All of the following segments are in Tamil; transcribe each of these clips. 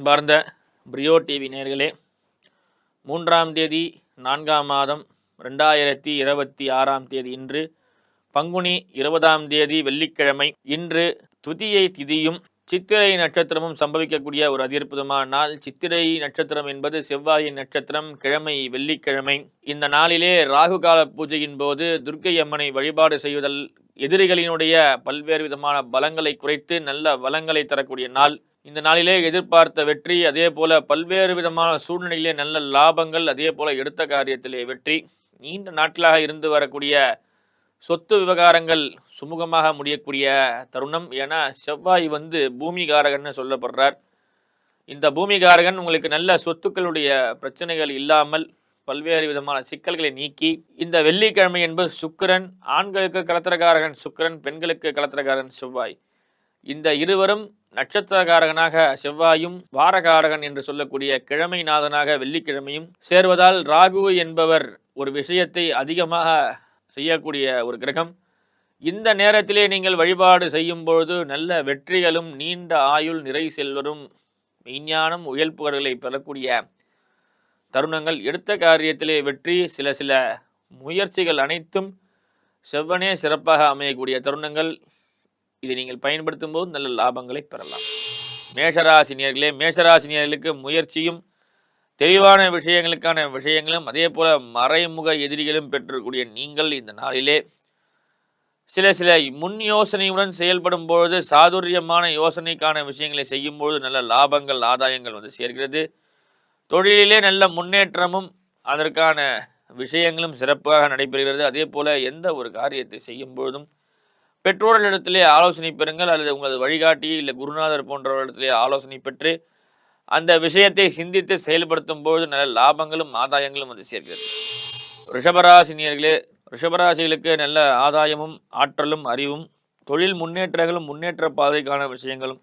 அன்பார்ந்த பிரியோ டிவி நேயர்களே, 3ஆம் தேதி 4ஆம் மாதம் 2026ஆம் தேதி இன்று பங்குனி 20ஆம் தேதி வெள்ளிக்கிழமை. இன்று துதியை திதியும் சித்திரை நட்சத்திரமும் சம்பவிக்கக்கூடிய ஒரு அற்புதமான நாள். சித்திரை நட்சத்திரம் என்பது செவ்வாயின் நட்சத்திரம், கிழமை வெள்ளிக்கிழமை. இந்த நாளிலே ராகு கால பூஜையின் போது துர்க்கை அம்மனை வழிபாடு செய்வதல் எதிரிகளினுடைய பல்வேறு விதமான பலங்களை குறைத்து நல்ல வளங்களை தரக்கூடிய நாள். இந்த நாளிலே எதிர்பார்த்த வெற்றி, அதே போல பல்வேறு விதமான சூழ்நிலையிலே நல்ல லாபங்கள், அதே போல எடுத்த காரியத்திலே வெற்றி, நீண்ட நாட்களாக இருந்து வரக்கூடிய சொத்து விவகாரங்கள் சுமூகமாக முடியக்கூடிய தருணம். ஏன்னா செவ்வாய் பூமிகாரகன்னு சொல்லப்படுறார். இந்த பூமிகாரகன் உங்களுக்கு நல்ல சொத்துக்களுடைய பிரச்சனைகள் இல்லாமல் பல்வேறு விதமான சிக்கல்களை நீக்கி, இந்த வெள்ளிக்கிழமை என்பது சுக்கிரன், ஆண்களுக்கு கலத்திரகாரகன் சுக்கிரன், பெண்களுக்கு கலத்திரகாரன் செவ்வாய். இந்த இருவரும் நட்சத்திரகாரகனாக செவ்வாயும் வாரகாரகன் என்று சொல்லக்கூடிய கிழமை நாதனாக வெள்ளிக்கிழமையும் சேர்வதால் ராகு என்பவர் ஒரு விஷயத்தை அதிகமாக செய்யக்கூடிய ஒரு கிரகம். இந்த நேரத்திலே நீங்கள் வழிபாடு செய்யும் பொழுது நல்ல வெற்றிகளும் நீண்ட ஆயுள் நிறை செல்வரும் மெய்ஞானம் உயல்புகர்களை பெறக்கூடிய தருணங்கள், எடுத்த காரியத்திலே வெற்றி, சில முயற்சிகள் அனைத்தும் செவ்வனே சிறப்பாக அமையக்கூடிய தருணங்கள். இதை நீங்கள் பயன்படுத்தும் போது நல்ல லாபங்களை பெறலாம். மேஷராசினியர்களே, மேஷராசினியர்களுக்கு முயற்சியும் தெளிவான விஷயங்களும் அதே போல மறைமுக எதிரிகளும் பெற்றக்கூடிய நீங்கள் இந்த நாளிலே சில முன் யோசனையுடன் செயல்படும் பொழுது, சாதுரியமான யோசனைக்கான விஷயங்களை செய்யும் பொழுது நல்ல லாபங்கள் ஆதாயங்கள் சேர்கிறது. தொழிலிலே நல்ல முன்னேற்றமும் அதற்கான விஷயங்களும் சிறப்பாக நடைபெறுகிறது. அதே போல எந்த ஒரு காரியத்தை செய்யும் பொழுதும் பெற்றோர்களிடத்திலே ஆலோசனை பெறுங்கள், அல்லது உங்களது வழிகாட்டி இல்லை குருநாதர் போன்றவர்களிடத்திலே ஆலோசனை பெற்று அந்த விஷயத்தை சிந்தித்து செயல்படுத்தும் போது நல்ல லாபங்களும் ஆதாயங்களும் சேர்க்கிறது. ரிஷபராசினியர்களே, ரிஷபராசிகளுக்கு நல்ல ஆதாயமும் ஆற்றலும் அறிவும், தொழில் முன்னேற்றங்களும் முன்னேற்ற பாதைக்கான விஷயங்களும்,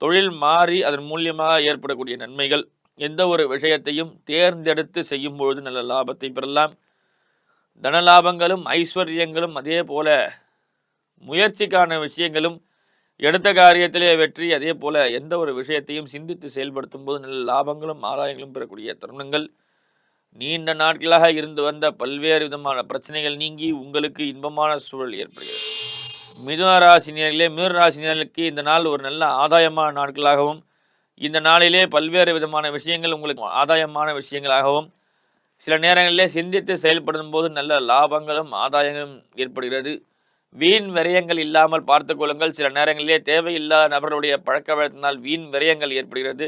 தொழில் மாறி அதன் மூலியமாக ஏற்படக்கூடிய நன்மைகள், எந்த ஒரு விஷயத்தையும் தேர்ந்தெடுத்து செய்யும் பொழுது நல்ல லாபத்தை பெறலாம். தனலாபங்களும் ஐஸ்வர்யங்களும் அதே போல முயற்சிக்கான விஷயங்களும், எடுத்த காரியத்திலே வெற்றி, அதே போல எந்த ஒரு விஷயத்தையும் சிந்தித்து செயல்படுத்தும் போது நல்ல லாபங்களும் ஆதாயங்களும் பெறக்கூடிய தருணங்கள். நீண்ட நாட்களாக இருந்து வந்த பல்வேறு விதமான பிரச்சனைகள் நீங்கி உங்களுக்கு இன்பமான சூழல் ஏற்படுகிறது. மிதுனராசினியர்களே, மிதுனராசினியர்களுக்கு இந்த நாள் ஒரு நல்ல ஆதாயமான நாட்களாகவும், இந்த நாளிலே பல்வேறு விதமான விஷயங்கள் உங்களுக்கு ஆதாயமான விஷயங்களாகவும், சில நேரங்களிலே சிந்தித்து செயல்படும் போது நல்ல லாபங்களும் ஆதாயங்களும் ஏற்படுகிறது. வீண் விரயங்கள் இல்லாமல் பார்த்து கொள்ளுங்கள். சில நேரங்களிலே தேவையில்லாத நபர்களுடைய பழக்க வழக்கத்தினால் வீண் விரயங்கள் ஏற்படுகிறது.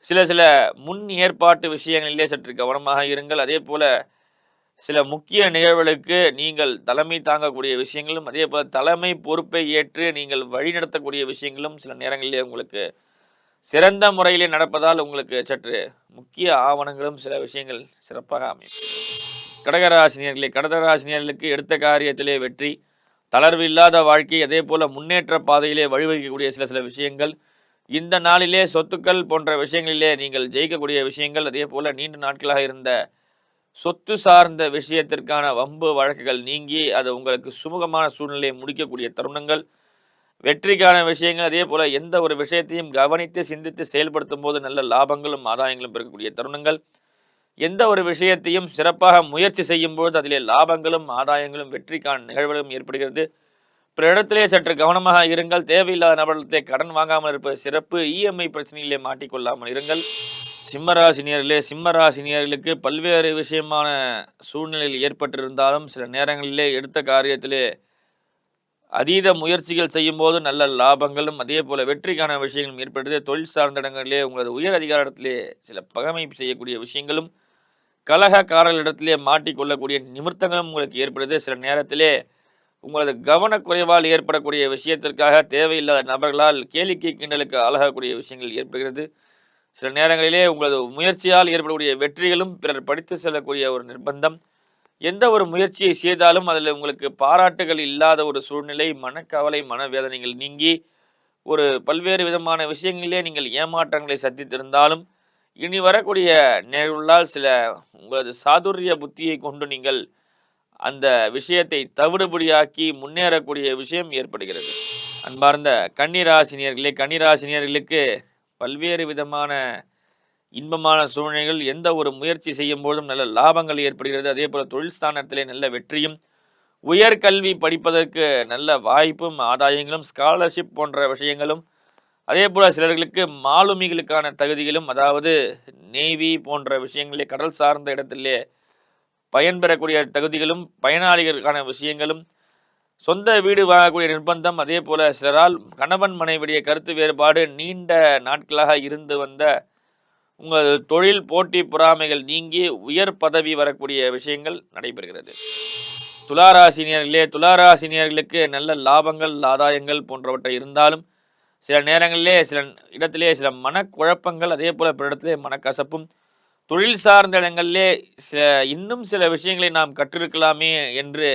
சில முன் ஏற்பாட்டு விஷயங்களிலே சற்று கவனமாக இருங்கள். அதே போல சில முக்கிய நிகழ்வுகளுக்கு நீங்கள் தலைமை தாங்கக்கூடிய விஷயங்களும், அதே போல தலைமை பொறுப்பை ஏற்று நீங்கள் வழிநடத்தக்கூடிய விஷயங்களும் சில நேரங்களிலே உங்களுக்கு சிறந்த முறையிலே நடப்பதால் உங்களுக்கு சற்று முக்கிய ஆவணங்களும் சில விஷயங்கள் சிறப்பாக அமையும். கடகராசினியர்களே, கடகராசினியர்களுக்கு எடுத்த காரியத்திலே வெற்றி, தளர்வு இல்லாத வாழ்க்கை, அதே போல முன்னேற்ற பாதையிலே வழிவகுக்கக்கூடிய சில விஷயங்கள், இந்த நாளிலே சொத்துக்கள் போன்ற விஷயங்களிலே நீங்கள் ஜெயிக்கக்கூடிய விஷயங்கள், அதே போல நீண்ட நாட்களாக இருந்த சொத்து சார்ந்த விஷயத்திற்கான வம்பு வழக்குகள் நீங்கி அது உங்களுக்கு சுமூகமான சூழ்நிலையை முடிக்கக்கூடிய தருணங்கள், வெற்றிக்கான விஷயங்கள், அதே போல எந்த ஒரு விஷயத்தையும் கவனித்து சிந்தித்து செயல்படுத்தும் போது நல்ல லாபங்களும் ஆதாயங்களும் பெறக்கூடிய தருணங்கள். எந்த ஒரு விஷயத்தையும் சிறப்பாக முயற்சி செய்யும் பொழுது அதிலே லாபங்களும் ஆதாயங்களும் வெற்றிக்கான நிகழ்வுகளும் ஏற்படுகிறது. பிற இடத்திலே சற்று கவனமாக இருங்கள். தேவையில்லாத நபர்களிடத்தை கடன் வாங்காமல் இருப்பது சிறப்பு. இஎம்ஐ பிரச்சனையிலே மாட்டிக்கொள்ளாமல் இருங்கள். சிம்மராசினியர்களே, சிம்மராசினியர்களுக்கு பல்வேறு விஷயமான சூழ்நிலையில் ஏற்பட்டிருந்தாலும் சில நேரங்களிலே எடுத்த காரியத்திலே அதீத முயற்சிகள் செய்யும் போது நல்ல லாபங்களும் அதே போல வெற்றிக்கான விஷயங்களும் ஏற்படுது. தொழில் சார்ந்த இடங்களிலே உங்களது உயர் அதிகாரத்திலே சில பகமை செய்யக்கூடிய விஷயங்களும், கலகக்காரர்களிடத்திலே மாட்டிக்கொள்ளக்கூடிய நிமித்தங்களும் உங்களுக்கு ஏற்படுது. சில நேரத்திலே உங்களது கவனக்குறைவால் ஏற்படக்கூடிய விஷயத்திற்காக தேவையில்லாத நபர்களால் கேளிக்கை கிண்டலுக்கு ஆளாகக்கூடிய விஷயங்கள் ஏற்படுகிறது. சில நேரங்களிலே உங்களது முயற்சியால் ஏற்படக்கூடிய வெற்றிகளும் பிறர் படித்து செல்லக்கூடிய ஒரு நிர்பந்தம். எந்த ஒரு முயற்சியை செய்தாலும் அதில் உங்களுக்கு பாராட்டுகள் இல்லாத ஒரு சூழ்நிலை, மனக்கவலை, மனவேதனைகள் நீங்கி ஒரு பல்வேறு விதமான விஷயங்களிலே நீங்கள் ஏமாற்றங்களை சந்தித்திருந்தாலும் இனி வரக்கூடிய நேர்களால் சில உங்களது சாதுரிய புத்தியை கொண்டு நீங்கள் அந்த விஷயத்தை தவிடுபடியாக்கி முன்னேறக்கூடிய விஷயம் ஏற்படுகிறது. அன்பார்ந்த கன்னிராசினியர்களே, கன்னிராசினியர்களுக்கு பல்வேறு விதமான இன்பமான சூழ்நிலைகள், எந்த ஒரு முயற்சி செய்யும் போதும் நல்ல லாபங்கள் ஏற்படுகிறது. அதே போல தொழில் ஸ்தானத்திலே நல்ல வெற்றியும், உயர்கல்வி படிப்பதற்கு நல்ல வாய்ப்பும், ஆதாயங்களும், ஸ்காலர்ஷிப் போன்ற விஷயங்களும், அதே போல சிலர்களுக்கு மாலுமிகளுக்கான தகுதிகளும், அதாவது நேவி போன்ற விஷயங்களே கடல் சார்ந்த இடத்திலே பயன்பெறக்கூடிய தகுதிகளும், பயனாளிகளுக்கான விஷயங்களும், சொந்த வீடு வாங்கக்கூடிய நிர்பந்தம், அதே போல சிலரால் கணவன் மனைவிடைய கருத்து வேறுபாடு, நீண்ட நாட்களாக இருந்து வந்த உங்கள் தொழில் போட்டி பொறாமைகள் நீங்கி உயர் பதவி வரக்கூடிய விஷயங்கள் நடைபெறுகிறது. துளாராசினியர்களுக்கு நல்ல லாபங்கள், ஆதாயங்கள் போன்றவற்றை இருந்தாலும் சில நேரங்களிலே சில இடத்திலே சில மனக்குழப்பங்கள், அதே போல பிற இடத்திலே மனக்கசப்பும், தொழில் சார்ந்த இடங்களிலே இன்னும் சில விஷயங்களை நாம் கற்றிருக்கலாமே என்று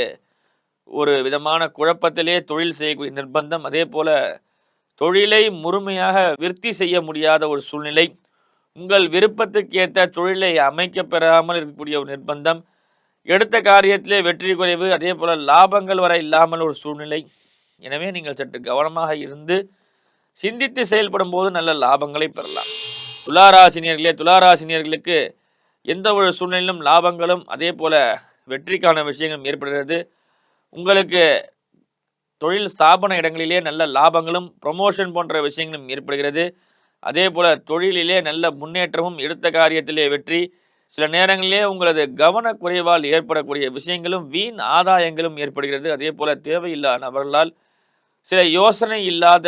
ஒரு விதமான குழப்பத்திலே தொழில் செய்யக்கூடிய நிர்பந்தம், அதே போல தொழிலை முழுமையாக விருத்தி செய்ய முடியாத ஒரு சூழ்நிலை, உங்கள் விருப்பத்துக்கு ஏற்ற தொழிலை அமைக்க பெறாமல் இருக்கக்கூடிய ஒரு நிர்பந்தம், எடுத்த காரியத்திலே வெற்றி குறைவு, அதே போல லாபங்கள் வர இல்லாமல் ஒரு சூழ்நிலை. எனவே நீங்கள் சற்று கவனமாக இருந்து சிந்தித்து செயல்படும் போது நல்ல லாபங்களை பெறலாம். துளாராசினியர்களுக்கு எந்த ஒரு சூழ்நிலையிலும் லாபங்களும், அதே போல வெற்றிக்கான விஷயங்களும் ஏற்படுகிறது. உங்களுக்கு தொழில் ஸ்தாபன இடங்களிலே நல்ல லாபங்களும், ப்ரமோஷன் போன்ற விஷயங்களும் ஏற்படுகிறது. அதே போல தொழிலிலே நல்ல முன்னேற்றமும், எடுத்த காரியத்திலே வெற்றி, சில நேரங்களிலே உங்களது கவனக்குறைவால் ஏற்படக்கூடிய விஷயங்களும், வீண் ஆதாயங்களும் ஏற்படுகிறது. அதே போல தேவையில்லாத நபர்களால் சில யோசனை இல்லாத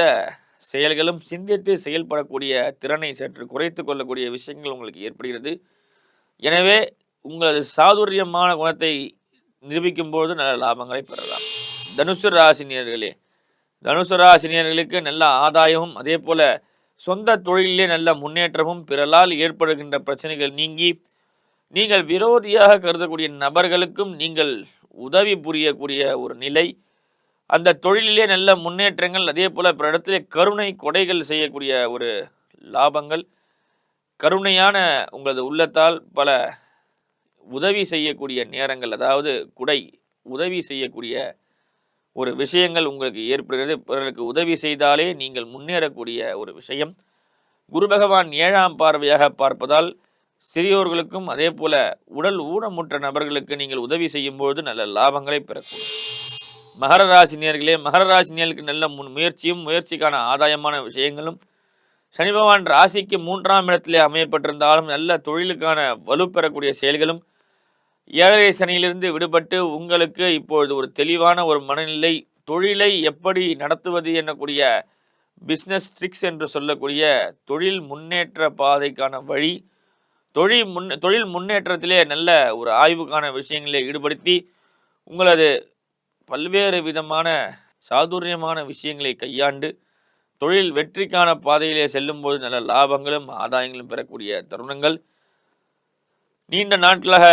செயல்களும், சிந்தித்து செயல்படக்கூடிய திறனை சற்று குறைத்து கொள்ளக்கூடிய விஷயங்கள் உங்களுக்கு ஏற்படுகிறது. எனவே உங்களது சாதுரியமான குணத்தை நிரூபிக்கும் போது நல்ல லாபங்களை பெறலாம். தனுசு ராசினியர்களுக்கு நல்ல ஆதாயமும், அதே போல சொந்த தொழிலே நல்ல முன்னேற்றமும், பிறலால் ஏற்படுகின்ற பிரச்சனைகள் நீங்கி நீங்கள் விரோதியாக கருதக்கூடிய நபர்களுக்கும் நீங்கள் உதவி புரியக்கூடிய ஒரு நிலை, அந்த தொழிலிலே நல்ல முன்னேற்றங்கள், அதே போல பிற இடத்திலே கருணை கொடைகள் செய்யக்கூடிய ஒரு லாபங்கள், கருணையான உங்களது உள்ளத்தால் பல உதவி செய்யக்கூடிய நேரங்கள், அதாவது உதவி செய்யக்கூடிய ஒரு விஷயங்கள் உங்களுக்கு ஏற்படுகிறது. பிறருக்கு உதவி செய்தாலே நீங்கள் முன்னேறக்கூடிய ஒரு விஷயம். குரு பகவான் 7ஆம் பார்வையாக பார்ப்பதால் சிறியோர்களுக்கும், அதே போல உடல் ஊனமுற்ற நபர்களுக்கு நீங்கள் உதவி செய்யும் பொழுது நல்ல லாபங்களை பெறக்கூடும். மகர ராசினியர்களுக்கு நல்ல முயற்சியும், முயற்சிக்கான ஆதாயமான விஷயங்களும், சனி பகவான் ராசிக்கு 3ஆம் இடத்திலே அமையப்பட்டிருந்தாலும் நல்ல தொழிலுக்கான வலு பெறக்கூடிய செயல்களும், 7 சனியிலிருந்து விடுபட்டு உங்களுக்கு இப்பொழுது ஒரு தெளிவான ஒரு மனநிலை, தொழிலை எப்படி நடத்துவது என்னக்கூடிய பிஸ்னஸ் ட்ரிக்ஸ் என்று சொல்லக்கூடிய தொழில் முன்னேற்ற பாதைக்கான வழி, தொழில் முன்னேற்றத்திலே நல்ல ஒரு ஆய்வுக்கான விஷயங்களை ஈடுபடுத்தி உங்களது பல்வேறு விதமான சாதுரியமான விஷயங்களை கையாண்டு தொழில் வெற்றிக்கான பாதையிலே செல்லும்போது நல்ல லாபங்களும், ஆதாயங்களும் பெறக்கூடிய தருணங்கள். நீண்ட நாட்களாக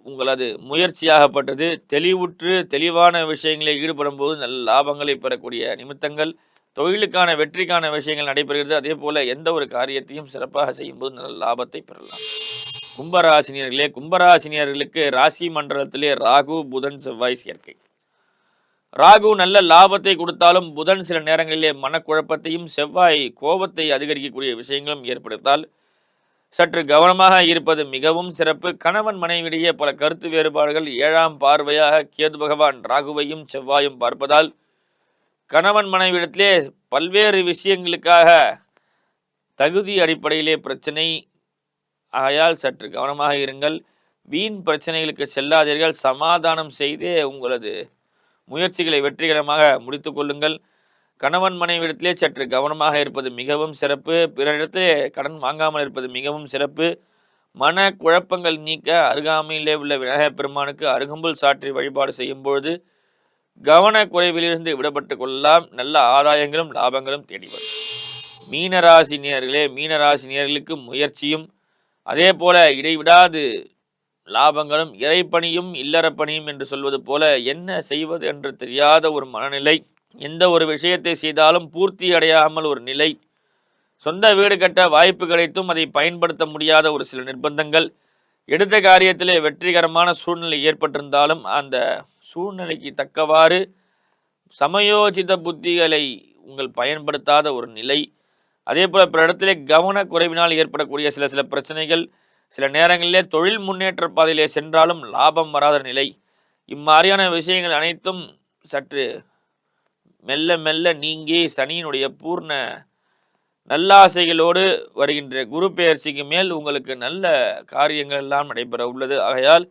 உங்களது முயற்சியாகப்பட்டது தெளிவான விஷயங்களில் ஈடுபடும் போது நல்ல லாபங்களை பெறக்கூடிய நிமித்தங்கள், தொழிலுக்கான வெற்றிக்கான விஷயங்கள் நடைபெறுகிறது. அதே போல எந்த ஒரு காரியத்தையும் சிறப்பாக செய்யும்போது நல்ல லாபத்தை பெறலாம். கும்பராசினியர்களுக்கு ராசி மண்டலத்திலே ராகு, புதன், செவ்வாய் சேர்க்கை. ராகு நல்ல லாபத்தை கொடுத்தாலும் புதன் சில நேரங்களிலே மனக்குழப்பத்தையும், செவ்வாய் கோபத்தை அதிகரிக்கக்கூடிய விஷயங்களும் ஏற்படுத்தால் சற்று கவனமாக இருப்பது மிகவும் சிறப்பு. கணவன் மனைவியிடையே பல கருத்து வேறுபாடுகள், 7ஆம் பார்வையாக கேது பகவான் ராகுவையும் செவ்வாயும் பார்ப்பதால் கணவன் மனைவியிடத்திலே பல்வேறு விஷயங்களுக்காக தகுதி அடிப்படையிலே பிரச்சனை. ஆகையால் சற்று கவனமாக இருங்கள். வீண் பிரச்சனைகளுக்கு செல்லாதீர்கள். சமாதானம் செய்தே உங்களது முயற்சிகளை வெற்றிகரமாக முடித்து கொள்ளுங்கள். கணவன் மனைவிடத்திலே சற்று கவனமாக இருப்பது மிகவும் சிறப்பு. பிறரிடத்திலே கடன் வாங்காமல் இருப்பது மிகவும் சிறப்பு. மன குழப்பங்கள் நீக்க அருகாமையிலே உள்ள விநாயகப் பெருமானுக்கு அருகம்புல் சாற்றி வழிபாடு செய்யும் பொழுது கவனக்குறைவிலிருந்து விடுபட்டு கொள்ளலாம். நல்ல ஆதாயங்களும் லாபங்களும் தேடி வரும். மீனராசினியர்களுக்கு முயற்சியும், அதே போல இடைவிடாது லாபங்களும், இறைப்பணியும் இல்லறப்பணியும் என்று சொல்வது போல என்ன செய்வது என்று தெரியாத ஒரு மனநிலை, எந்த ஒரு விஷயத்தை செய்தாலும் பூர்த்தி அடையாமல் ஒரு நிலை, சொந்த வீடு கட்ட வாய்ப்பு கிடைத்தும் அதை பயன்படுத்த முடியாத ஒரு சில நிர்பந்தங்கள், எடுத்த காரியத்திலே வெற்றிகரமான சூழ்நிலை ஏற்பட்டிருந்தாலும் அந்த சூழ்நிலைக்கு தக்கவாறு சமயோஜித புத்திகளை உங்கள் பயன்படுத்தாத ஒரு நிலை, அதே போல் பிற இடத்திலே கவனக்குறைவினால் ஏற்படக்கூடிய சில சில பிரச்சனைகள், சில நேரங்களிலே தொழில் முன்னேற்ற பாதையிலே சென்றாலும் லாபம் வராத நிலை, இம்மாதிரியான விஷயங்கள் அனைத்தும் சற்று மெல்ல மெல்ல நீங்கி சனியினுடைய பூர்ண நல்லாசைகளோடு வருகின்ற குரு பெயர்ச்சிக்கு மேல் உங்களுக்கு நல்ல காரியங்கள் எல்லாம் நடைபெற உள்ளது. ஆகையால்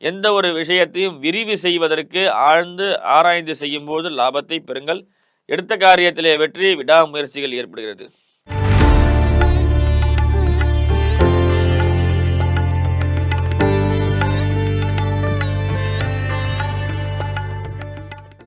எந்த ஒரு விஷயத்தையும் விரிவு செய்வதற்கு ஆழ்ந்து ஆராய்ந்து செய்யும்போது லாபத்தை பெறுங்கள். எடுத்த காரியத்திலே வெற்றி, விடாமுயற்சிகள் ஏற்படுகிறது.